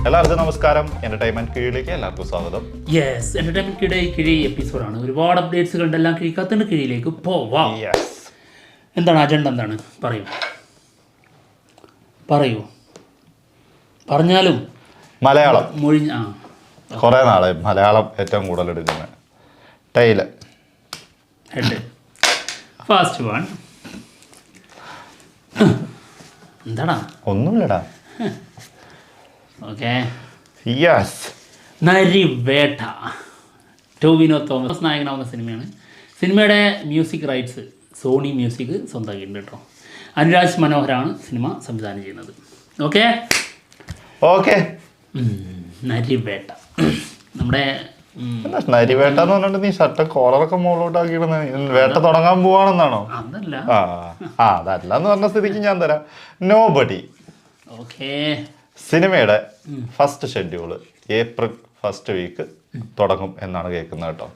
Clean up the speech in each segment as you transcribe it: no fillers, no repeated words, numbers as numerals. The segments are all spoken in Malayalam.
എല്ലാവർക്കും നമസ്കാരം. എന്റർടൈൻമെന്റ് കീഴിലേക്ക് എല്ലാവർക്കും സ്വാഗതം. യെസ്, എന്റർടൈൻമെന്റ് കിഴി എപ്പിസോഡാണ്. ഒരുപാട് അപ്ഡേറ്റ്സുകളുടെ എല്ലാം കിഴിക്കാത്തതിന്റെ കീഴിലേക്ക് പോവാം. എന്താണ് അജണ്ട? എന്താണ്? പറയൂ പറഞ്ഞാലും മലയാളം മൊഴിഞ്ഞ കുറെ നാളെ മലയാളം ഏറ്റവും കൂടുതൽ എടുക്കുന്നത് ടൈല് ഹെഡ്. Fast one. എന്താടാ? ഒന്നുമില്ലടാ. ഓക്കെ. യെസ്, നരിവേട്ട. ടോവിനോ തോമസ് നായകനാവുന്ന സിനിമയാണ്. സിനിമയുടെ മ്യൂസിക് റൈറ്റ്സ് സോണി മ്യൂസിക് സ്വന്തമാക്കിയിട്ടുണ്ട് കേട്ടോ. അനുരാജ് മനോഹരാണ് സിനിമ സംവിധാനം ചെയ്യുന്നത്. Okay okay. നരിവേട്ട നമ്മുടെ നരിവേട്ട എന്ന് പറഞ്ഞിട്ട് നീ ഷർട്ട് കോളറൊക്കെ മുകളിലോട്ട് ആക്കിയിടുന്ന വേട്ട തുടങ്ങാൻ പോവാണെന്നാണോ? അതല്ല, അതല്ല എന്ന് പറഞ്ഞ സ്ഥിതിക്ക് ഞാൻ തരാം. നോബഡി. ഓക്കെ. സിനിമയുടെ first schedule April first week തുടങ്ങും എന്നാണ് കേൾക്കുന്നത് കേട്ടോ.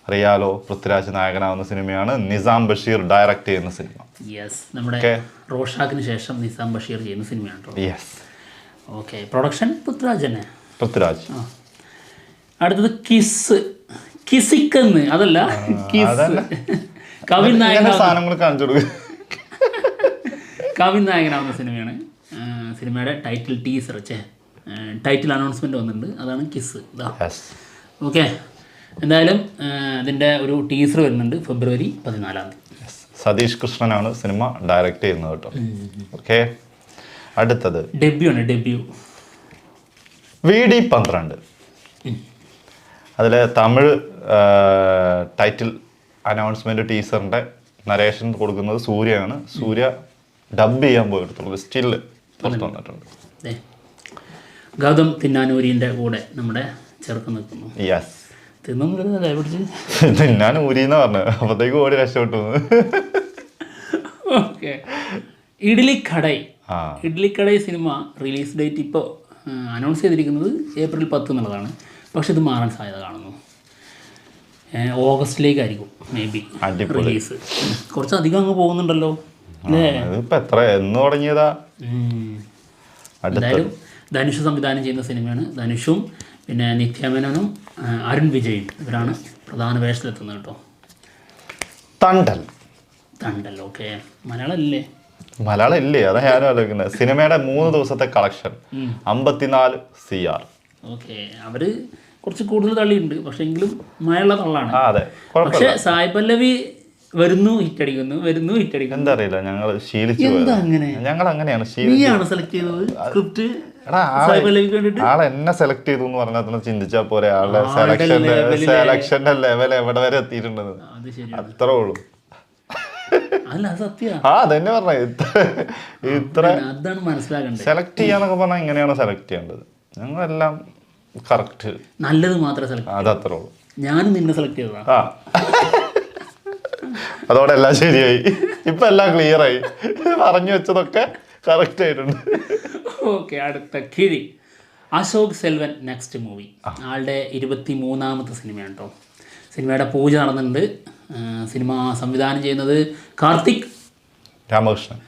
അറിയാലോ, പൃഥ്വിരാജ് നായകനാവുന്ന സിനിമയാണ്. നിസാം ബഷീർ ഡയറക്റ്റ് ചെയ്യുന്ന സിനിമ. യെസ്, നമ്മുടെ റോഷാക്കിന് ശേഷം നിസാം ബഷീർ ചെയ്യുന്ന സിനിമയാണ് കേട്ടോ. യെസ്. ഓക്കെ. പ്രൊഡക്ഷൻ പൃഥ്വിരാജ് തന്നെ. പൃഥ്വിരാജ്. അടുത്തത് കിസ്. കിസിക്കെന്ന് അതല്ല, കിസ്. കവിൻ നായകനാവുന്ന സിനിമയാണ്. സിനിമയുടെ ടൈറ്റിൽ ടീസർ ടൈറ്റിൽ അനൗൺസ്മെന്റ് വന്നിട്ടുണ്ട്. അതാണ് കിസ്. ഓക്കെ. എന്തായാലും ഇതിൻ്റെ ഒരു ടീസർ വരുന്നുണ്ട് ഫെബ്രുവരി 14. സതീഷ് കൃഷ്ണനാണ് സിനിമ ഡയറക്റ്റ് ചെയ്യുന്നത് കേട്ടോ. ഓക്കെ. അടുത്തത് ഡെബ്യൂ ആണ്. Debut VD12. അതിൽ തമിഴ് ടൈറ്റിൽ അനൗൺസ്മെന്റ് ടീസറിന്റെ നരേഷൻ കൊടുക്കുന്നത് സൂര്യയാണ്. സൂര്യ ഡബ് ചെയ്യാൻ പോയിട്ടുള്ളത് സ്റ്റില് പുറത്ത് വന്നിട്ടുണ്ട്. ഗൗതം തിന്നാനൂരിൻ്റെ കൂടെ നമ്മുടെ ചെറുക്കം നിൽക്കുന്നു. യെസ്. തിന്നൊന്നുമില്ല, പിടിച്ച് തിന്നാനൂരിന്ന് പറഞ്ഞു അപ്പത്തേക്ക് ഓടി രക്ഷപ്പെട്ടു. ഓക്കെ. ഇഡ്ലിക്കടൈ. ഇഡ്ലിക്കടൈ സിനിമ റിലീസ് ഡേറ്റ് ഇപ്പോൾ അനൗൺസ് ചെയ്തിരിക്കുന്നത് ഏപ്രിൽ 10 എന്നുള്ളതാണ്. പക്ഷെ ഇത് മാറാൻ സാധ്യത കാണുന്നു. ഓഗസ്റ്റിലേക്കായിരിക്കും മേ ബി റിലീസ്. കുറച്ചധികം അങ്ങ് പോകുന്നുണ്ടല്ലോ അല്ലേ? എത്ര എന്ന് തുടങ്ങിയതാ? എന്തായാലും ധനുഷ് സംവിധാനം ചെയ്യുന്ന സിനിമയാണ്. ധനുഷും പിന്നെ നിത്യമേനോനും അരുൺ വിജയും ഇവരാണ് പ്രധാന വേഷത്തിലെത്തുന്നത് കേട്ടോ. തണ്ടൽ. തണ്ടൽ. ഓക്കെ. മലയാളം ഇല്ലേ? മലയാളം ഇല്ലേ? അതാ ഞാനും ആലോചിക്കുന്നത്. സിനിമയുടെ 3 ദിവസത്തെ കളക്ഷൻ 54 CR. ഓക്കെ. അവര് കുറച്ച് കൂടുതൽ തള്ളിയിട്ടുണ്ട്, പക്ഷെ എങ്കിലും മഴയുള്ള തള്ളാണ്. പക്ഷെ സായ് പല്ലവി വരുന്നു, ഹിറ്റടിക്കുന്നു, വരുന്നു, ഹിറ്റടിക്കുന്നു. എന്താ അറിയില്ല, ഞങ്ങൾ ശീലിച്ചു. ഞങ്ങൾ അങ്ങനെയാണ്. നീയാണ് സെലക്ട് ചെയ്തത് സ്ക്രിപ്റ്റ്? ആളെ എന്നെ സെലക്ട് ചെയ്തു എന്ന് പറഞ്ഞാൽ ചിന്തിച്ചാ പോരെ. ആളുടെ സെലക്ഷന്റെ ലെവൽ എവിടെ വരെ എത്തിയിട്ടുണ്ടെന്ന്. അത്രേ ഉള്ളൂ. അതന്നെ പറഞ്ഞ ഇത്ര സെലക്ട് ചെയ്യാന്നൊക്കെ പറഞ്ഞാൽ ഇങ്ങനെയാണ് സെലക്ട് ചെയ്യേണ്ടത്. ഞങ്ങളെല്ലാം കറക്റ്റ് നല്ലത് മാത്രമേ സെലക്ട്. അതത്രേ ഉള്ളൂ. ഞാനും നിന്നെ സെലക്ട് ചെയ്തതാ. അതോടെ എല്ലാം ശരിയായി. ഇപ്പൊ എല്ലാം ക്ലിയർ ആയി. പറഞ്ഞു വെച്ചതൊക്കെ കറക്റ്റ് ആയിട്ടുണ്ട്. ഓക്കെ. അടുത്ത കിഴി. Ashok Selvan next movie. ആളുടെ 23ാമത്തെ സിനിമയാണ് കേട്ടോ. സിനിമയുടെ പൂജ നടന്നിട്ടുണ്ട്. സിനിമ സംവിധാനം ചെയ്യുന്നത് കാർത്തിക് രാമകൃഷ്ണൻ.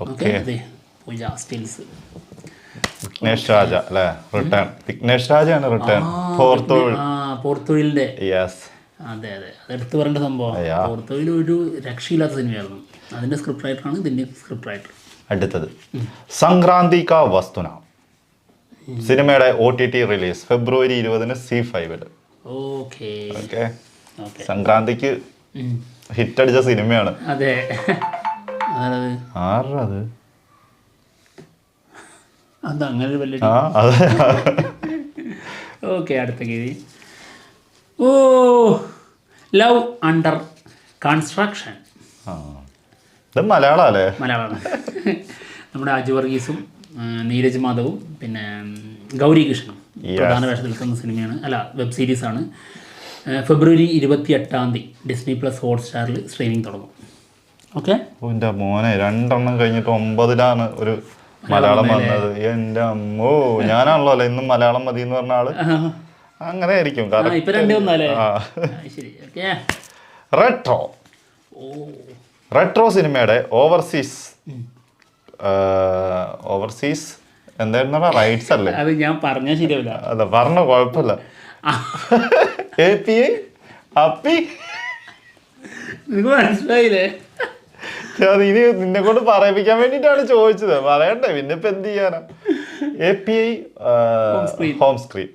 ഓക്കെ. അതെ, പൂജ സ്റ്റിൽസ്. വിഘ്നേഷ് രാജ അല്ലേ? റിട്ടേൺ. വിഘ്നേഷ് രാജയാണ് റിട്ടേൺ. പോർത്തൊഴിലിന്റെ. യെസ്. അതെ, അതെടുത്ത് പറയേണ്ട സംഭവം. പോർത്തൊഴിൽ ഒരു രക്ഷയില്ലാത്ത സിനിമയായിരുന്നു. അതിന്റെ സ്ക്രിപ്റ്റ് റൈറ്ററാണ് ഇതിന്റെ സ്ക്രിപ്റ്റ് റൈറ്റർ. അടുത്തത് സംക്രാന്തി കാ വസ്തുന. സിനിമയുടെ OTT റിലീസ് ഫെബ്രുവരി 20 C5. ഓക്കെ. സംക്രാന്തിക്ക് ഹിറ്റടിച്ച സിനിമയാണ്. അതെ. ആരത്? അതങ്ങനെ വലിയ. ഓക്കെ. അടുത്ത കിഴി. Love under construction. ഇത് മലയാളം അല്ലേ? മലയാളമാണ്. നമ്മുടെ അജു വർഗീസും നീരജ് മാധവും പിന്നെ ഗൗരി കൃഷ്ണനും പ്രധാന വേഷത്തിൽ നിൽക്കുന്ന സിനിമയാണ്. അല്ല, വെബ് സീരീസാണ്. ഫെബ്രുവരി 28 Disney+ ഹോട്ട്സ്റ്റാറിൽ സ്ട്രീമിംഗ് തുടങ്ങും. ഓക്കെ. എൻ്റെ മോനെ 2 കഴിഞ്ഞിട്ട് 9 ഒരു മലയാളം വന്നത്. എൻ്റെ അമ്മോ, ഞാനാണല്ലോ അല്ലേ ഇന്നും മലയാളം മതി എന്ന് പറഞ്ഞ ആള്. അങ്ങനെ ആയിരിക്കും. റെട്രോ സിനിമയുടെ ഓവർസീസ് എന്തായിരുന്നാ റൈറ്റ്സ് അല്ലേ? അത് ഞാൻ പറഞ്ഞാൽ ശരിയാവില്ല. അല്ല പറഞ്ഞ കുഴപ്പമില്ല. API അപ്പി നിനക്ക് മനസ്സിലായില്ലേ? അത് ഇനി നിന്നെ കൊണ്ട് പറയിപ്പിക്കാൻ വേണ്ടിട്ടാണ് ചോദിച്ചത്. പറയണ്ടേ, പിന്നെ ഇപ്പൊ എന്ത് ചെയ്യാനാ? API ഹോം സ്ക്രീൻ,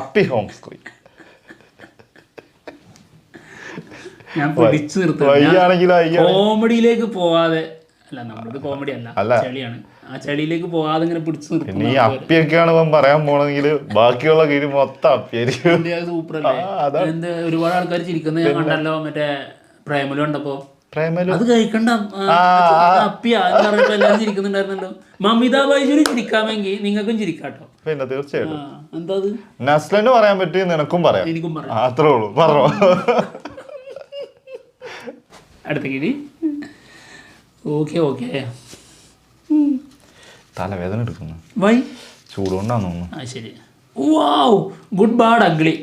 അപ്പി ഹോം സ്ക്രീൻ. ഞാൻ പിടിച്ചു നിർത്തും. കോമഡിയിലേക്ക് പോവാതെ, അല്ല നമ്മളിത് കോമഡി അല്ല, ചെളിയാണ്. ആ ചെളിയിലേക്ക് പോവാതെ ഇങ്ങനെ പിടിച്ചു നിർത്തും. പിന്നെ ഈ അപ്പിയൊക്കെയാണ് ഇവൻ പറയാൻ പോണെങ്കിൽ ബാക്കിയുള്ള കീഴ് മൊത്തം അപ്പിയായിരിക്കും. സൂപ്പർ അല്ലേ? എന്ത് ഒരുപാട് ആൾക്കാർ ചിരിക്കുന്നത് ഞാൻ കണ്ടല്ലോ. മറ്റേ പ്രേമലു കണ്ടപ്പോ അത് കഴിക്കണ്ട അപ്പിയാ എന്ന് പറഞ്ഞപ്പോ എല്ലാവരും ചിരിക്കുന്നുണ്ടായിരുന്നല്ലോ. മമിത ബൈജുന് ചിരിക്കാമെങ്കിൽ നിങ്ങൾക്കും ചിരിക്കാട്ടോ. പിന്നെ തീർച്ചയായിട്ടും. എന്താ അത് നസ്ലന് പറയാൻ പറ്റി, നിനക്കും പറയാം. എനിക്കും പറയാം. അത്രേ ഉള്ളൂ, പറഞ്ഞോ. അടുത്ത കിഴി. Okay okay. തലവേദന എടുക്കുന്നു. വൈ? ചൂടുകൊണ്ടാന്ന് തോന്നുന്നു. ആ ശരി. വാവ്, ഗുഡ് ബാഡ് അഗ്ലി.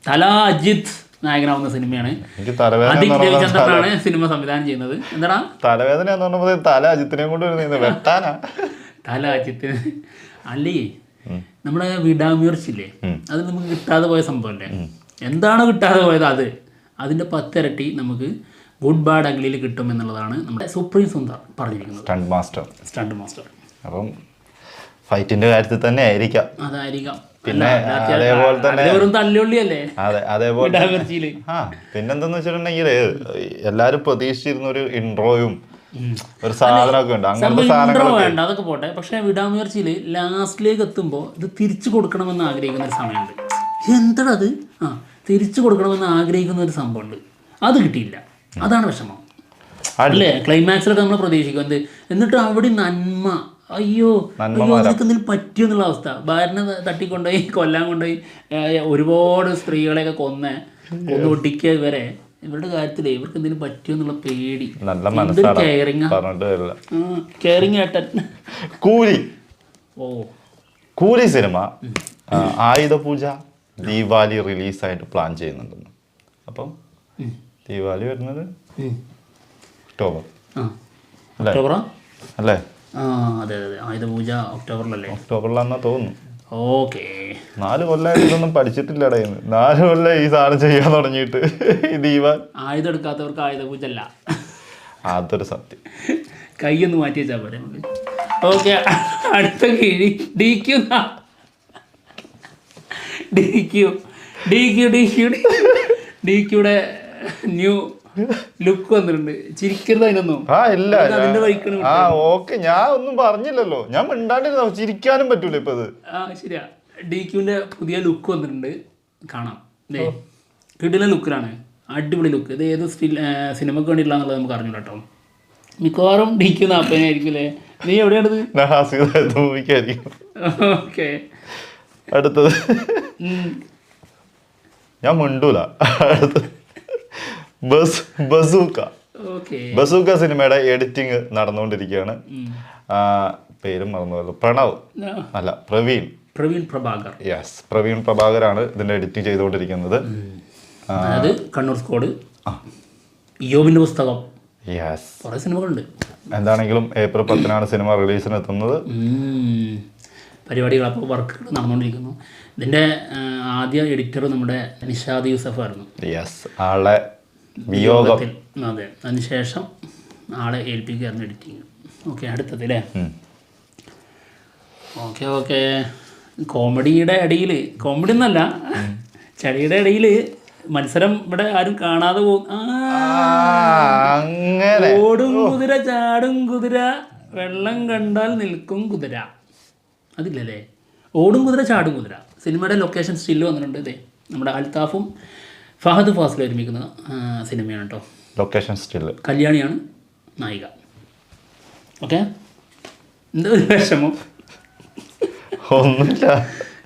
തല അജിത്ത് നായകനാവുന്ന സിനിമയാണ്. അദിക് രവിചന്ദ്രനാണ് സിനിമ സംവിധാനം ചെയ്യുന്നത്. എന്താടാ തലവേദന എന്ന് പറഞ്ഞപ്പോൾ തല അജിത്തിനെ കൊണ്ട് വെട്ടാനാ? തല അജിത്തിന് അല്ലേ? നമ്മുടെ വിടാമുയർച്ചില്ലേ, അത് നമുക്ക് കിട്ടാതെ പോയ സംഭവമല്ലേ? എന്താണ് കിട്ടാതെ പോയത്? അതിൻ്റെ 10 ഇരട്ടി നമുക്ക് ഗുഡ് ബാഡ് അഗ്ലിയിൽ കിട്ടും എന്നുള്ളതാണ് നമ്മുടെ സുപ്രീം സുന്ദർ പറഞ്ഞിരിക്കുന്നത്. Stunt master. അപ്പം ഫൈറ്റിന്റെ കാര്യത്തിൽ തന്നെ ആയിരിക്കാം. അതായിരിക്കാം. പിന്നെ അതേപോലെ തന്നെ വെറും തല്ലുള്ളിയല്ലേ? അതെ, അതേപോലെ പിന്നെന്താന്ന് വെച്ചിട്ടുണ്ടെങ്കിൽ എല്ലാരും പ്രതീക്ഷിച്ചിരുന്ന ഒരു ഇൻട്രോയും ഒരു സാധനമൊക്കെ ഉണ്ട്. അങ്ങനത്തെ സാധനങ്ങൾ വേണ്ട, അതൊക്കെ പോട്ടെ. പക്ഷെ വിടാമുയർച്ചയിൽ ലാസ്റ്റിലേക്ക് എത്തുമ്പോൾ ഇത് തിരിച്ചു കൊടുക്കണമെന്ന് ആഗ്രഹിക്കുന്ന ഒരു സമയമുണ്ട്. എന്താണത്? തിരിച്ചു കൊടുക്കണമെന്ന് ആഗ്രഹിക്കുന്ന ഒരു സംഭവമുണ്ട്. അത് കിട്ടിയില്ല. അതാണ് വിഷമം അല്ലേ? ക്ലൈമാക്സിലൊക്കെ നമ്മൾ പ്രതീക്ഷിക്കും എന്ത്, എന്നിട്ട് അവിടെ നന്മ, അയ്യോ അതൊക്കെ എന്തെങ്കിലും പറ്റിയോ എന്നുള്ള അവസ്ഥ. ഭാര്യനെ തട്ടിക്കൊണ്ടുപോയി കൊല്ലാൻ കൊണ്ടുപോയി ഒരുപാട് സ്ത്രീകളെയൊക്കെ കൊന്ന് ഒട്ടിക്കുക. ഇവരുടെ കാര്യത്തിൽ ഇവർക്ക് എന്തെങ്കിലും പറ്റിയോ എന്നുള്ള പേടി. കെയറിങ് ഏട്ടൻ. കൂലി സിനിമ ആയുധപൂജ ദീപാവലി റിലീസായിട്ട് പ്ലാൻ ചെയ്യുന്നുണ്ടെന്ന്. അപ്പം ദീപാവലി വരുന്നത് ഒക്ടോബർ അല്ലേ? അതെ അതെ, ആയുധപൂജ ഒക്ടോബറിലല്ലേ? ഒക്ടോബറിലാന്നാ തോന്നുന്നു. ഓക്കെ. 4 കൊല്ലമായിട്ട് ഇതൊന്നും പഠിച്ചിട്ടില്ലടേ. 4 കൊല്ലം ഈ സാധനം ചെയ്യാൻ തുടങ്ങിയിട്ട്. ആയുധം എടുക്കാത്തവർക്ക് ആയുധപൂജ അല്ല. അതൊരു സത്യം. കൈയൊന്ന് മാറ്റി വെച്ചാൽ പോരെ. ഓക്കെ, അടുത്ത കിഴി DQയുടെ ന്യൂ ലുക്ക് വന്നിട്ടുണ്ട്. ചിരിക്കരുത് അതിനൊന്നും. ഓക്കെ, ഞാൻ ഒന്നും പറഞ്ഞില്ലല്ലോ. ഞാൻ മിണ്ടാണ്ടിരുന്നോ? ചിരിക്കാനും പറ്റൂല ഇപ്പൊ. ശരിയാ. DQന്റെ പുതിയ ലുക്ക് വന്നിട്ടുണ്ട്. കാണാം. കിടിലൻ ലുക്കിലാണ്. അടിപൊളി ലുക്ക്. ഇത് ഏത് സിനിമക്ക് വേണ്ടിയിട്ടില്ല എന്നുള്ളത് നമുക്ക് അറിഞ്ഞു കേട്ടോ. മിക്കവാറും DQ 40 ആയിരിക്കും അല്ലേ? നീ എവിടെയാണത്? ഓക്കെ, അടുത്തത് ഞാൻ മിണ്ടൂല. ബസൂക്ക സിനിമയുടെ എഡിറ്റിംഗ് നടന്നുകൊണ്ടിരിക്കുകയാണ്. പേരും മറന്നുപോയല്ലോ. പ്രവീൺ പ്രഭാകർ. യെസ്, പ്രവീൺ പ്രഭാകരാണ് ഇതിന്റെ എഡിറ്റിംഗ് ചെയ്തുകൊണ്ടിരിക്കുന്നത്. കണ്ണൂർ സ്കോഡ്, യോബിന്റെ പുസ്തകം. യെസ്, കുറേ സിനിമകളുണ്ട്. എന്താണെങ്കിലും ഏപ്രിൽ 10 സിനിമ റിലീസിന് എത്തുന്നത്. പരിപാടികൾ അപ്പോൾ വർക്ക് നടന്നുകൊണ്ടിരിക്കുന്നു. ഇതിൻ്റെ ആദ്യ എഡിറ്റർ നമ്മുടെ നിഷാദ് യൂസഫ് ആയിരുന്നു. യെസ്, ആളെ വിയോഗത്തിൽ. അതെ, അതിനുശേഷം ആളെ ഏൽപ്പിക്കുകയായിരുന്നു എഡിറ്റിങ്. ഓക്കെ, അടുത്തത് അല്ലേ? ഓക്കെ. കോമഡിയുടെ ഇടയിൽ, കോമഡി ഒന്നല്ല, ചളിയുടെ ഇടയിൽ മത്സരം ഇവിടെ ആരും കാണാതെ പോകും. ഓടും കുതിര, ചാടും കുതിര, വെള്ളം കണ്ടാൽ നിൽക്കും കുതിര. അതില്ലല്ലേ? ഓടും കുതിര, ചാടും കുതിര. സിനിമയുടെ ലൊക്കേഷൻ സ്റ്റില്ല് വന്നിട്ടുണ്ട്. ഇതേ നമ്മുടെ അൽത്താഫും ഫഹദ് ഫാസിൽ ഒരുമിക്കുന്ന സിനിമയാണ് കേട്ടോ. Location still. കല്യാണിയാണ് നായിക. ഓക്കെ, എന്താ ഒരു വിഷമം? ഒന്നുമില്ല,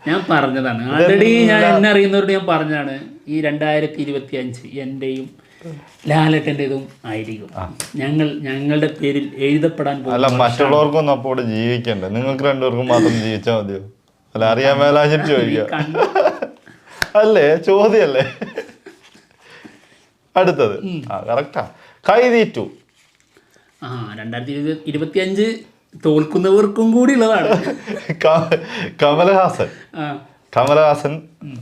ഞാൻ പറഞ്ഞതാണ്. ആൾറെഡി ഞാൻ എന്നെ അറിയുന്നവരോട് ഞാൻ പറഞ്ഞതാണ്, ഈ 2025 എൻ്റെയും ലാലേട്ടൻ്റെതും ആയിരിക്കും. ഞങ്ങളുടെ പേരിൽ എഴുതപ്പെടാൻ പോകും. മറ്റുള്ളവർക്കൊന്നും അപ്പോൾ ജീവിക്കണ്ടേ? നിങ്ങൾക്ക് 2 പേർക്കും മാത്രം ജീവിച്ചാൽ മതിയോ? അല്ല, അറിയാൻ മേലാഞ്ഞിട്ട് ചോദിക്കാം. അല്ലേ, ചോദ്യല്ലേ? അടുത്തത് കറക്റ്റാ. ഖൈദി 2. 2025 തോൽക്കുന്നവർക്കും കൂടി ഉള്ളതാണ്. കമലഹാസൻ ആ കമലഹാസൻ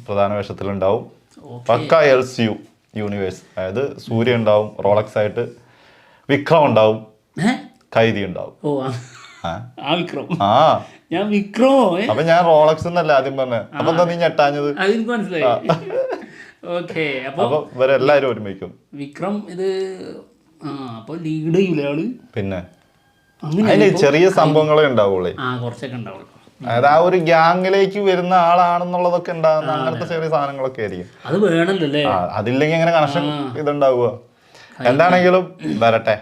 പ്രധാന വേഷത്തിലുണ്ടാവും. പക്ക LCU യൂണിവേഴ്സ്, അതായത് സൂര്യ ഉണ്ടാവും റോളക്സ് ആയിട്ട്, വിക്രം ഉണ്ടാവും, കൈദി ഉണ്ടാവും. ഓ ആ വിക്രം. ആ ഞാൻ വിക്രമോ? അപ്പൊ ഞാൻ റോളക്സ് എന്നല്ല ആദ്യം പറഞ്ഞത്. അപ്പൊ എന്താ നീ ഞെട്ടാഞ്ഞത്? അതെനിക്ക് മനസ്സിലായി. ഓക്കെ, അപ്പൊ ഇവരെല്ലാരും ഒരുമിക്കും. വിക്രം ഇത് അപ്പൊ ലീഡ് ചെയ്യൂലേ ആള്? പിന്നെ അതിന് ചെറിയ സംഭവങ്ങളെ ഉണ്ടാവുള്ളേ, കുറച്ചൊക്കെ ഉണ്ടാവുള്ളൂ. അതായത് ആ ഒരു ഗ്യാങ്ങിലേക്ക് വരുന്ന ആളാണെന്നുള്ളതൊക്കെ ഉണ്ടാകുന്ന അങ്ങനത്തെ ചെറിയ സാധനങ്ങളൊക്കെ ആയിരിക്കും. അത് വേണമല്ലേ? അതില്ലെങ്കിൽ എങ്ങനെ കണക്ഷൻ ഇതുണ്ടാവുക? എന്താണെങ്കിലും വരട്ടെ,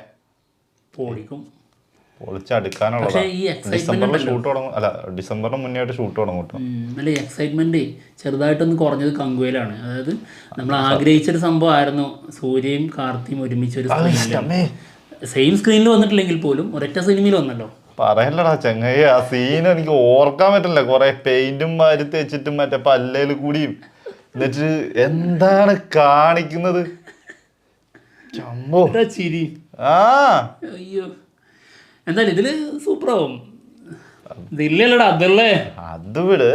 പൊളിച്ചടുക്കാനുള്ളത്. ഡിസംബറിൽ ഷൂട്ട് തുടങ്ങും. അല്ല, ഡിസംബറിന് മുന്നേ ആയിട്ട് ഷൂട്ട് തുടങ്ങും കേട്ടോ. അല്ല, എക്സൈറ്റ്മെന്റ് ചെറുതായിട്ടൊന്ന് കുറഞ്ഞത് കങ്കുവയിലാണ്. അതായത് നമ്മൾ ആഗ്രഹിച്ചൊരു സംഭവം ആയിരുന്നു സൂര്യയും കാർത്തിയും ഒരുമിച്ചൊരു സെയിം സ്ക്രീനിൽ വന്നിട്ടില്ലെങ്കിൽ പോലും ഒരൊറ്റ സിനിമയിൽ വന്നല്ലോ. പറയല്ലടാ ചെങ്ങയ്യ, ആ സീൻ എനിക്ക് ഓർക്കാൻ പറ്റില്ല. കൊറേ പെയിന്റും വാരി തേച്ചിട്ടും മറ്റേ പല്ലേല് കൂടിയും എന്നിട്ട് എന്താണ് കാണിക്കുന്നത്? ചിരി. അയ്യോ, എന്തായാലും ഇതില് സൂപ്പറാവും. ഇതില്ലല്ലടാ അതല്ലേ. അത് വിട്,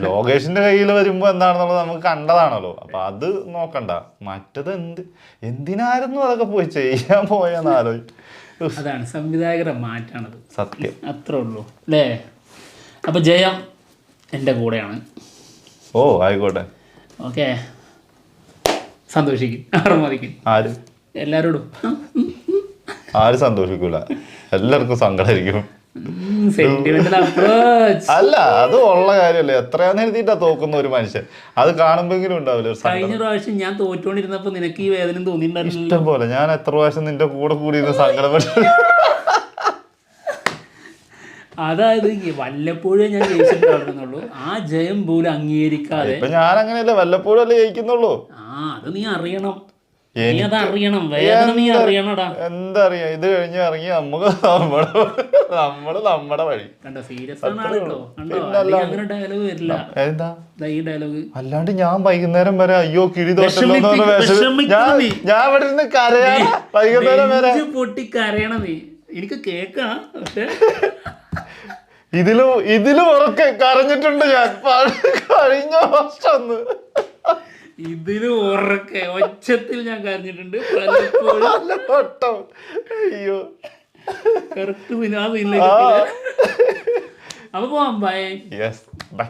ലോകേഷിന്റെ കയ്യിൽ വരുമ്പോ എന്താണെന്നുള്ളത് നമുക്ക് കണ്ടതാണല്ലോ. അപ്പൊ അത് നോക്കണ്ട. മറ്റത് എന്തിനായിരുന്നു അതൊക്കെ പോയി ചെയ്യാൻ പോയെന്ന് ആലോചിച്ചു. അതാണ് സംവിധായകരുടെ മാറ്റാണത്. സത്യം, അത്രേ ഉള്ളൂ അല്ലേ? അപ്പൊ ജയം എൻ്റെ കൂടെയാണ്. ഓ ആയിക്കോട്ടെ, ഓക്കെ. സന്തോഷിക്കും, അറുമതിക്കും. ആര്? എല്ലാരോടും. ആര് സന്തോഷിക്കൂല, എല്ലാവർക്കും സങ്കടമായിരിക്കും. അല്ല, അത് ഉള്ള കാര്യമല്ലേ. എത്രയാന്ന് എഴുതിയിട്ടാ തോക്കുന്ന ഒരു മനുഷ്യൻ. അത് കാണുമ്പോഴെങ്കിലും ഉണ്ടാവില്ല. കഴിഞ്ഞ പ്രാവശ്യം ഞാൻ തോറ്റോണ്ടിരുന്നപ്പോ നിനക്ക് ഈ വേദന തോന്നിയിട്ടുണ്ടായിരുന്നു. ഇഷ്ടം പോലെ. ഞാൻ എത്ര പ്രാവശ്യം നിന്റെ കൂടെ കൂടി സങ്കടപ്പെട്ടു. അതായത് വല്ലപ്പോഴേ ഞാൻ ജയിച്ചിട്ടുണ്ടായിരുന്നുള്ളൂ. ആ ജയം പോലും അംഗീകരിക്കാതെ. ഇപ്പൊ ഞാൻ അങ്ങനെയല്ലേ, വല്ലപ്പോഴും അല്ലേ ജയിക്കുന്നുള്ളൂ. അത് നീ അറിയണം. അതറിയണം, വേദന നീ അറിയണടാ. എന്താ അറിയാ, ഇത് കഴിഞ്ഞ് ഇറങ്ങി നമുക്ക് നമ്മുടെ വഴി. കണ്ടോ, സീരിയസ് ആണ് ആളല്ലോ. കണ്ടോ, അങ്ങനെ ഡയലോഗ് വരില്ല. എന്താ ഈ ഡയലോഗ് അല്ലാണ്ട് ഞാൻ വൈകുന്നേരം വരെ അയ്യോ കിഴി തോറ്റല്ലോ ഞാൻ ഇവിടെ ഇരുന്ന് കരയാ. വൈകുന്നേരം വരെ പൊട്ടി കരയണം നീ. എനിക്ക് കേക്കാം. പക്ഷെ ഇതിലും ഉറക്കെ കരഞ്ഞിട്ടുണ്ട് ഞാൻ കഴിഞ്ഞ വർഷം. ഇതില് ഉറക്കെ ഒച്ചത്തിൽ ഞാൻ കരഞ്ഞിട്ടുണ്ട്. അയ്യോ, കറക്റ്റ്. അപ്പൊ പോവാം. ബൈ. Yes, by.